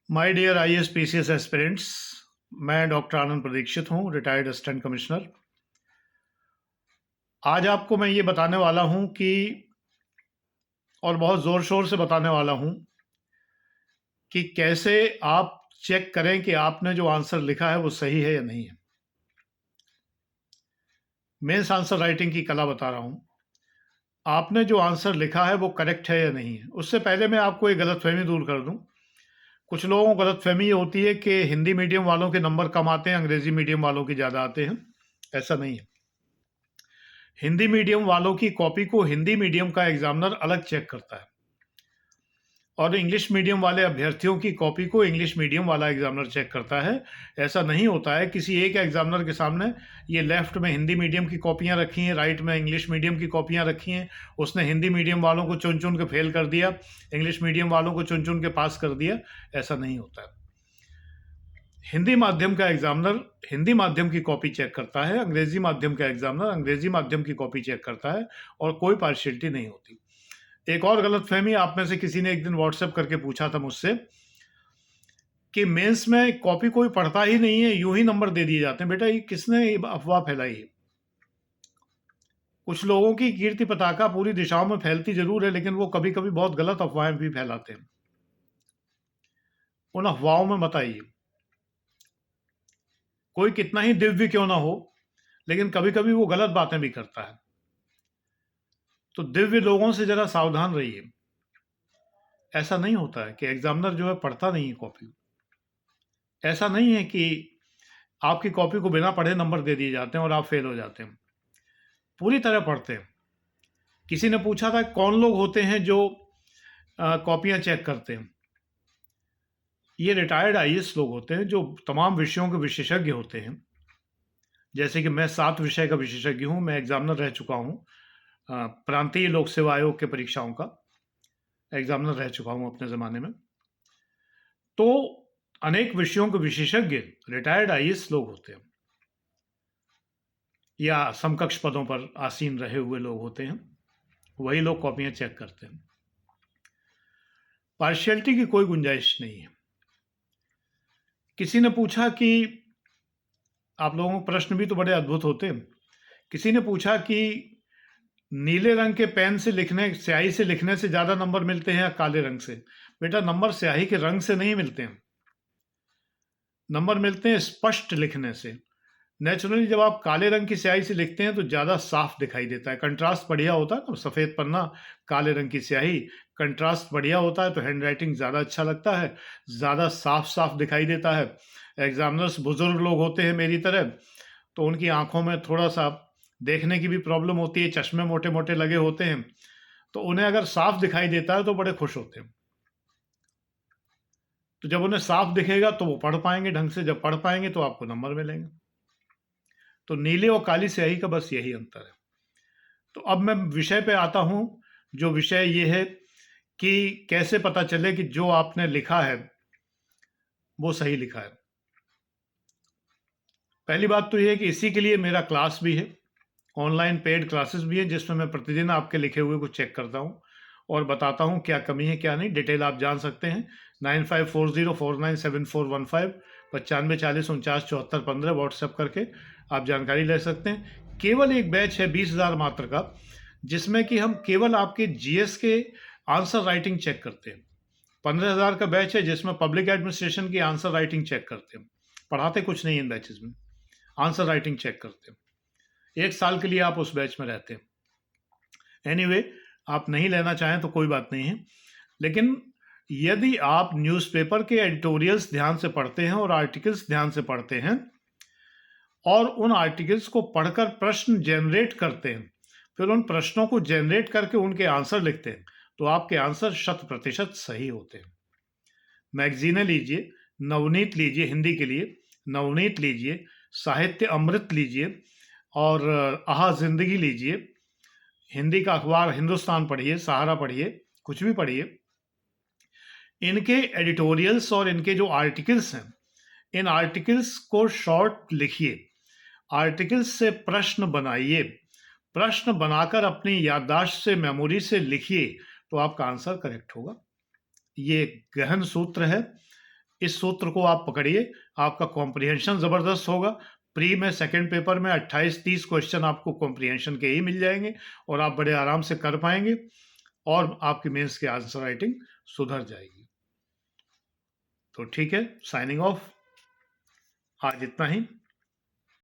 My dear IAS PCS aspirants, मैं doctor Anand Pradikshit हूँ, retired assistant commissioner. आज आपको मैं ये बताने वाला हूँ कि और बहुत ज़ोर-शोर से बताने वाला हूँ कि कैसे आप चेक करें कि आपने जो आंसर लिखा है वो सही है या नहीं है। मेंस आंसर राइटिंग की कला बता रहा हूँ। आपने जो आंसर लिखा है वो करेक्ट है या नहीं है। उससे पहले मैं आपको एक गलतफ़हमी दूर कर दूँ। कुछ लोगों को गलतफ़हमी ये होती है कि हिंदी मीडियम वालों के नंबर कम आते हैं, अंग्रेज़ी मीडियम वालों के ज़्यादा आते हैं। ऐसा नहीं है। हिंदी मीडियम वालों की कॉपी को हिंदी मीडियम का एग्जामिनर अलग चेक करता है और इंग्लिश मीडियम वाले अभ्यर्थियों की कॉपी को इंग्लिश मीडियम वाला एग्जामिनर चेक करता है। ऐसा नहीं होता है किसी एक एग्जामिनर के सामने ये लेफ्ट में हिंदी मीडियम की कॉपियां रखी हैं, राइट में इंग्लिश मीडियम की कॉपियां रखी हैं, उसने हिंदी मीडियम वालों को चुन चुन के फेल कर दिया, इंग्लिश मीडियम वालों को चुन चुन के पास कर दिया। ऐसा नहीं होता है। हिंदी माध्यम का एग्जामिनर हिंदी माध्यम की कॉपी चेक करता है, अंग्रेजी माध्यम का एग्जामिनर अंग्रेजी माध्यम की कॉपी चेक करता है और कोई पार्शियलिटी नहीं होती। एक और गलतफहमी आप में से किसी ने एक दिन व्हाट्सएप करके पूछा था मुझसे कि मेंस में कॉपी कोई पढ़ता ही नहीं है, यूं ही नंबर दे दिए जाते हैं। बेटा, ये किसने ये अफवाह फैलाई है? कुछ लोगों की कीर्ति पताका पूरी दिशाओं में फैलती जरूर है, लेकिन वो कभी कभी बहुत गलत अफवाहें भी फैलाते हैं। उन अफवाहों में मत आइए। कोई कितना ही दिव्य क्यों ना हो, लेकिन कभी कभी वो गलत बातें भी करता है। तो दिव्य लोगों से जरा सावधान रहिए। ऐसा नहीं होता है कि एग्जामिनर जो है पढ़ता नहीं है कॉपी। ऐसा नहीं है कि आपकी कॉपी को बिना पढ़े नंबर दे दिए जाते हैं और आप फेल हो जाते हैं। पूरी तरह पढ़ते हैं। किसी ने पूछा था कौन लोग होते हैं जो कॉपियां चेक करते हैं। ये रिटायर्ड आईएएस लोग होते हैं जो तमाम विषयों के विशेषज्ञ होते हैं। जैसे कि मैं 7 विषय का विशेषज्ञ हूँ, मैं एग्जामिनर रह चुका हूँ, प्रांतीय लोक सेवा आयोग के परीक्षाओं का एग्जामिनर रह चुका हूँ अपने ज़माने में। तो अनेक विषयों के विशेषज्ञ रिटायर्ड आईएएस लोग होते हैं या समकक्ष पदों पर आसीन रहे हुए लोग होते हैं। वही लोग कॉपियां चेक करते हैं। पार्शियलिटी की कोई गुंजाइश नहीं है। किसी ने पूछा कि आप लोगों के प्रश्न भी तो बड़े अद्भुत होते हैं। किसी ने पूछा कि नीले रंग के पेन से लिखने, स्याही से लिखने से ज्यादा नंबर मिलते हैं या काले रंग से? बेटा, नंबर स्याही के रंग से नहीं मिलते हैं। नंबर मिलते हैं स्पष्ट लिखने से। नेचुरली जब आप काले रंग की स्याही से लिखते हैं तो ज्यादा साफ दिखाई देता है, कंट्रास्ट बढ़िया होता है ना। सफेद पन्ना, काले रंग की स्याही, कंट्रास्ट बढ़िया होता है तो हैंडराइटिंग ज्यादा अच्छा लगता है, ज्यादा साफ साफ दिखाई देता है। एग्जामिनर्स बुजुर्ग लोग होते हैं मेरी तरह, तो उनकी आंखों में थोड़ा सा देखने की भी प्रॉब्लम होती है, चश्मे मोटे मोटे लगे होते हैं, तो उन्हें अगर साफ दिखाई देता है तो बड़े खुश होते हैं। तो जब उन्हें साफ दिखेगा तो वो पढ़ पाएंगे ढंग से, जब पढ़ पाएंगे तो आपको नंबर मिलेंगे। तो नीले और काली स्याही का बस यही अंतर है। तो अब मैं विषय पे आता हूं। जो विषय ये है कि कैसे पता चले कि जो आपने लिखा है वो सही लिखा है। पहली बात तो ये है कि इसी के लिए मेरा क्लास भी है, ऑनलाइन पेड क्लासेस भी है, जिसमें मैं प्रतिदिन आपके लिखे हुए को चेक करता हूं और बताता हूं क्या कमी है क्या नहीं। डिटेल आप जान सकते हैं 9540497415, 9540497415 व्हाट्सएप करके आप जानकारी ले सकते हैं। केवल एक बैच है 20,000 मात्र का, जिसमें कि हम केवल आपके जीएस के आंसर राइटिंग चेक करते हैं। 15,000 का बैच है जिसमें पब्लिक एडमिनिस्ट्रेशन की आंसर राइटिंग चेक करते हैं। पढ़ाते कुछ नहीं इन बैचेस में, आंसर राइटिंग चेक करते हैं। 1 साल के लिए आप उस बैच में रहते हैं। एनीवे, आप नहीं लेना चाहें तो कोई बात नहीं है, लेकिन यदि आप न्यूज़पेपर के एडिटोरियल्स ध्यान से पढ़ते हैं और आर्टिकल्स ध्यान से पढ़ते हैं और उन आर्टिकल्स को पढ़कर प्रश्न जनरेट करते हैं, फिर उन प्रश्नों को जनरेट करके उनके आंसर लिखते हैं, तो आपके आंसर 100% सही होते हैं। मैगजीनें लीजिए, नवनीत लीजिए हिंदी के लिए, नवनीत लीजिए, साहित्य अमृत लीजिए और आहा जिंदगी लीजिए, हिंदी का अखबार हिंदुस्तान पढ़िए, सहारा पढ़िए, कुछ भी पढ़िए। इनके एडिटोरियल्स और इनके जो आर्टिकल्स हैं, इन आर्टिकल्स को शॉर्ट लिखिए, आर्टिकल्स से प्रश्न बनाइए, प्रश्न बनाकर अपनी याददाश्त से, मेमोरी से लिखिए, तो आपका आंसर करेक्ट होगा। ये गहन सूत्र है, इस सूत्र को आप पकड़िए, आपका कॉम्प्रिहेंशन ज़बरदस्त होगा। प्री में सेकंड पेपर में 28-30 क्वेश्चन आपको कॉम्प्रिहेंशन के ही मिल जाएंगे और आप बड़े आराम से कर पाएंगे और आपकी मेंस की आंसर राइटिंग सुधर जाएगी। तो ठीक है, साइनिंग ऑफ, आज इतना ही।